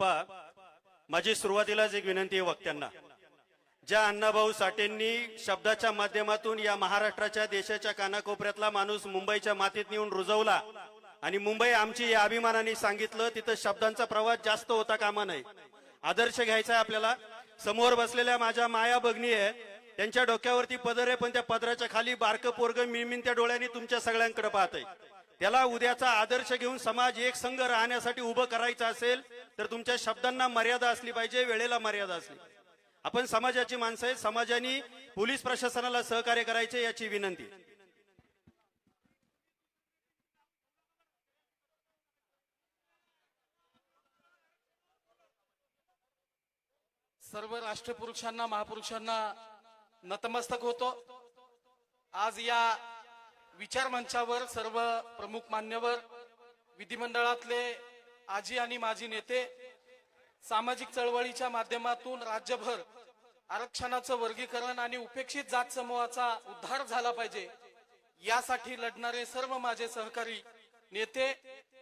पहा, माझी सुरुवातीलाच एक विनंती आहे वक्त्यांना, ज्या अण्णाभाऊ साठेंनी शब्दाच्या माध्यमातून या महाराष्ट्राच्या देशाच्या कानाकोपऱ्यातला माणूस मुंबईच्या मातीत नेऊन रुजवला आणि मुंबई आमची या अभिमानाने सांगितलं, तिथं शब्दांचा प्रवास जास्त होता कामा नये. आदर्श घ्यायचा आहे आपल्याला. समोर बसलेल्या माझ्या माया भगिनी आहे, त्यांच्या डोक्यावरती पदर आहे, पण त्या पदराच्या खाली बारकं पोरगं मिळमिणत्या डोळ्यांनी तुमच्या सगळ्यांकडे पाहत आहे. त्याला उद्याचा आदर्श घेऊन समाज एक संघ राहण्यासाठी उभं करायचं असेल तर तुमच्या शब्दांना मर्यादा असली पाहिजे, वेळेला मर्यादा असली. आपण समाजाची माणसं आहे, समाजाने पोलीस प्रशासनाला सहकार्य करायचे याची विनंती. सर्व राष्ट्रपुरुषांना, महापुरुषांना नतमस्तक होतो. आज या विचार मंचावर सर्व प्रमुख मान्यवर, विधिमंडळातले आजी आणि माजी नेते, सामाजिक चळवळीच्या माध्यमातून राज्यभर आरक्षणाचं वर्गीकरण आणि उपेक्षित जात समूहाचा उद्धार झाला पाहिजे यासाठी लढणारे सर्व माझे सहकारी नेते,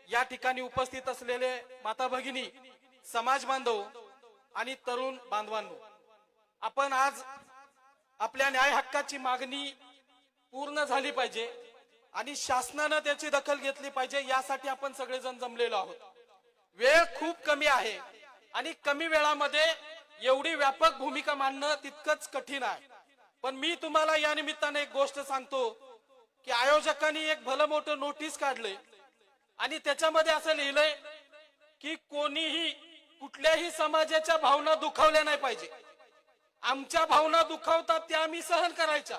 या ठिकाणी उपस्थित असलेले माता भगिनी, समाज बांधव आणि तरुण बांधवांनो, आपण आज आपल्या न्याय हक्काची मागणी पूर्ण झाली पाहिजे आणि शासनानं त्याची दखल घेतली पाहिजे यासाठी आपण सगळेजण जमलेलो आहोत. वेळ खूप कमी आहे आणि कमी वेळामध्ये एवढी व्यापक भूमिका मांडणं तितकंच कठीण आहे. पण मी तुम्हाला या निमित्ताने एक गोष्ट सांगतो की आयोजकांनी एक भलं मोठं नोटीस काढलंय आणि त्याच्यामध्ये असं लिहिलंय की कोणीही कुठल्याही समाजाच्या भावना दुखावल्या नाही पाहिजे. आमच्या भावना दुखावतात त्या आम्ही सहन करायच्या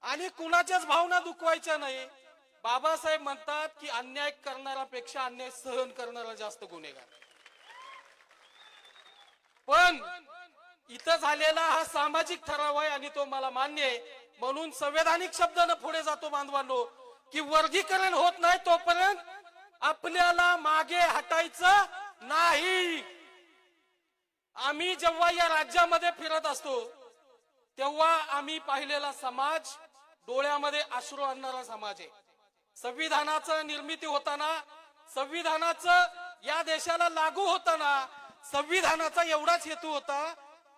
आणि कुणाच्याच भावना दुखवायच्या नाही. बाबासाहेब म्हणतात की अन्याय करणाऱ्यापेक्षा अन्याय सहन करणारा जास्त गुन्हेगार. पण इथं झालेला हा सामाजिक ठराव आहे आणि तो मला मान्य आहे, म्हणून संवैधानिक शब्दानं पुढे जातो बांधवांनो की वर्गीकरण होत नाही तोपर्यंत आपल्याला मागे हटायचं नाही. आम्ही जेव्हा या राज्यामध्ये फिरत असतो तेव्हा आम्ही पाहिलेला समाज डोळ्यामध्ये अश्रू आणणारा समाज आहे. संविधानाचं निर्मिती होताना, संविधानाचं या देशाला लागू होताना संविधानाचा एवढाच हेतू होता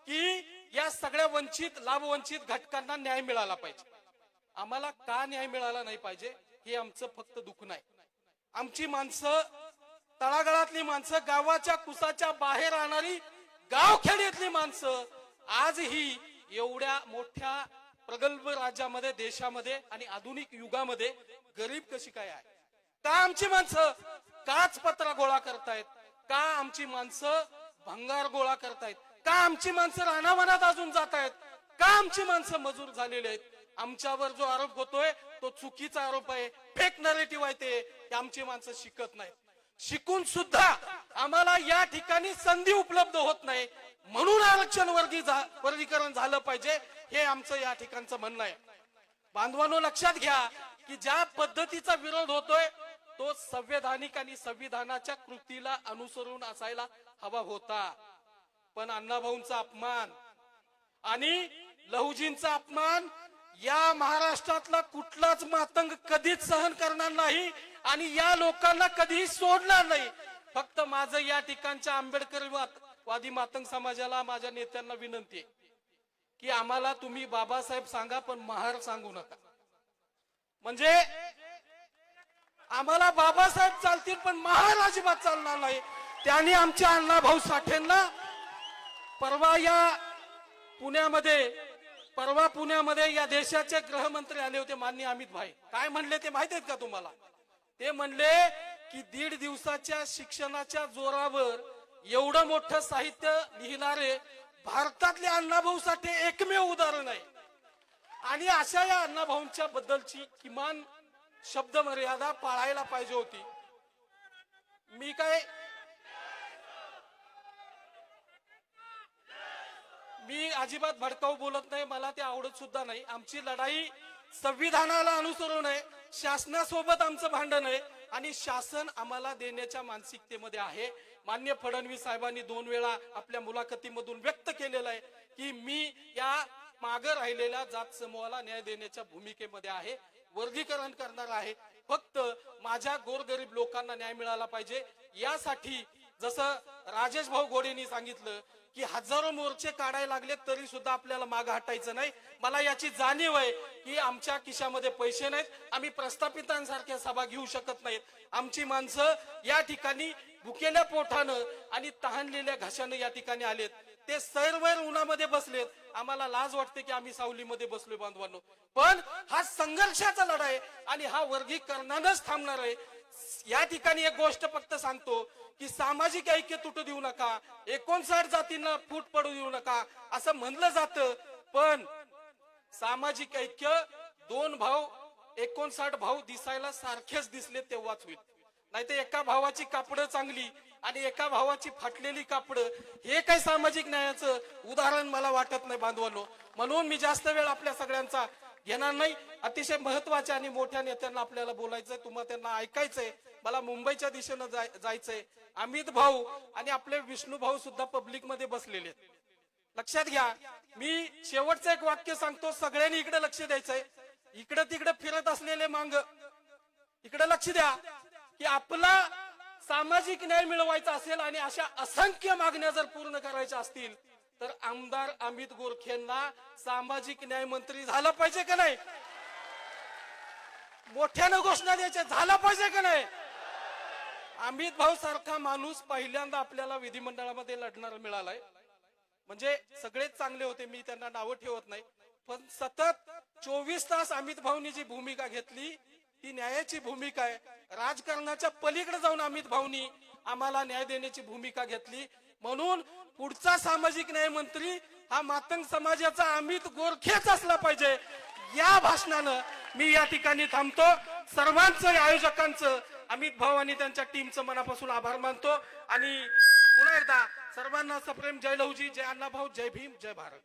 की या सगळ्या वंचित, लाभवंचित घटकांना न्याय मिळाला पाहिजे. आम्हाला का न्याय मिळाला नाही पाहिजे हे आमचं फक्त दुःख नाही. आमची माणसं, तळागाळातली माणसं, गावाच्या कुसाच्या बाहेर राहणारी गावखेड्यातली माणसं आजही एवढ्या मोठ्या प्रगल्भ राज्यामध्ये, देशामध्ये आणि आधुनिक युगामध्ये गरीब कशी काय आहे? का आमची माणसं काच पत्रा गोळा करतायत? का आमची माणसं भंगार गोळा करतायत? का आमची माणसं रानावनात अजून जात आहेत? का आमची माणसं मजूर झालेली आहेत? आमच्यावर जो आरोप होतोय तो चुकीचा आरोप आहे, फेक नरेटिव्ह आहे. ते आमची माणसं शिकत नाहीत. शिकून सुद्धा आम्हाला या ठिकाणी संधी उपलब्ध होत नाही, म्हणून आरक्षण वर्गीकरण झालं पाहिजे हे आमचं या ठिकाणचं म्हणणं आहे. बांधवांनो, लक्षात घ्या की ज्या पद्धतीचा विरोध होतोय तो संवैधानिक आणि संविधानाच्या कृतीला अनुसरून असायला हवा होता. पण अण्णाभाऊंचा अपमान आणि लहुजींचा अपमान या महाराष्ट्रातला कुठलाच मातंग कधीच सहन करणार नाही आणि या लोकांना कधीही सोडणार नाही. फक्त माझं या ठिकाणच्या आंबेडकरवादी मातंग समाजाला, माझ्या नेत्यांना विनंती आहे की आम्हाला तुम्ही बाबासाहेब सांगा पण महार सांगू नका. म्हणजे आम्हाला बाबासाहेब चालतील पण महार अजिबात चालणार नाही. त्यांनी आमच्या अण्णाभाऊ साठेंना परवा पुण्यामध्ये या देशाचे गृहमंत्री आले होते, माननीय अमित भाई. काय म्हणले ते माहित आहेत का तुम्हाला? ते म्हणले की 1.5 दिवसाच्या शिक्षणाच्या जोरावर एवढं मोठं साहित्य लिहिणारे भारतातले अण्णाभाऊ साठे एकमेव उदाहरण आहे. आणि अशा या अण्णाभाऊंच्या बद्दलची किमान शब्द मर्यादा पाळायला पाहिजे होती. मी अजिबात भडकाऊ बोलत नाही, मला ते आवडत सुद्धा नाही. आमची लढाई संविधानाला अनुसरून आहे, शासनासोबत आमचं भांडण आहे आणि शासन आम्हाला देण्याच्या मानसिकतेमध्ये आहे. माननीय फडणवीस साहेबांनी 2 वेळा आपल्या मुलाखतीमधून व्यक्त केलेलं आहे की मी या मागे राहिलेल्या जात समूहाला न्याय देण्याच्या भूमिकेमध्ये आहे, वर्गीकरण करणार आहे. फक्त माझ्या गोरगरीब लोकांना न्याय मिळाला पाहिजे यासाठी जसं राजेश भाऊ घोडेंनी सांगितलं की हजारो मोर्चे काढायला लागले तरी सुद्धा आपल्याला मागे हटायचं नाही. मला याची जाणीव आहे की आमच्या खिशामध्ये पैसे नाहीत, आम्ही प्रस्थापितांसारख्या सभा घेऊ शकत नाहीत. आमची माणसं या ठिकाणी भुकेल्या पोटानं आणि तहानलेल्या घशानं या ठिकाणी आलेत. ते सैरवैर उन्हामध्ये बसलेत. आम्हाला लाज वाटते की आम्ही सावलीमध्ये बसलोय बांधवांनो, पण हा संघर्षाचा लढा आहे आणि हा वर्गीकरणानंच थांबणार आहे. या ठिकाणी एक गोष्ट फक्त सांगतो की सामाजिक ऐक्य तुटू देऊ नका, 59 जातींना फूट पडू देऊ नका असं म्हणलं जातं, पण सामाजिक ऐक्य 2 भाऊ 59 भाऊ दिसायला सारखेच दिसले तेव्हाच होईल. नाही तर एका भावाची कापडं चांगली आणि एका भावाची फाटलेली कापडं, हे काही सामाजिक न्यायाचं उदाहरण मला वाटत नाही बांधवांनो. म्हणून मी जास्त वेळ आपल्या सगळ्यांचा घेणार नाही. अतिशय महत्वाच्या आणि मोठ्या नेत्यांना आपल्याला बोलायचंय, तुम्हाला त्यांना ऐकायचंय. मला मुंबईच्या दिशेनं जायचंय. अमित भाऊ आणि आपले विष्णू भाऊ सुद्धा पब्लिक मध्ये बसलेले आहेत. लक्षात घ्या, मी शेवटचं एक वाक्य सांगतो, सगळ्यांनी इकडे लक्ष द्यायचंय. इकडे तिकडे फिरत असलेले मांग इकडे लक्ष द्या की आपला सामाजिक न्याय मिळवायचा असेल आणि अशा असंख्य मागण्या जर पूर्ण करायच्या असतील तर आमदार अमित गोरखेंना सामाजिक न्याय मंत्री झाला पाहिजे का नाही? मोठ्यानं घोषणा द्यायच्या, झाला पाहिजे का नाही? अमित भाऊ सारखा माणूस पहिल्यांदा आपल्याला विधिमंडळामध्ये लढणारा मिळालाय. म्हणजे सगळेच चांगले होते, मी त्यांना नावं ठेवत नाही, पण सतत 24 तास अमित भाऊनी जी भूमिका घेतली ती न्यायाची भूमिका आहे. राजकारणाच्या पलीकडे जाऊन अमित भाऊनी आम्हाला न्याय देण्याची भूमिका घेतली. म्हणून पुढचा सामाजिक न्याय मंत्री हा मातंग समाजाचा अमित गोरखेच असला पाहिजे. या भाषणानं मी या ठिकाणी थांबतो. सर्वांचं आयोजकांचं, अमित भाऊ आणि त्यांच्या टीमचं मनापासून आभार मानतो आणि पुन्हा एकदा सर्वांना सप्रेम जय लहुजी, जय अण्णाभाऊ, जय भीम, जय भारत.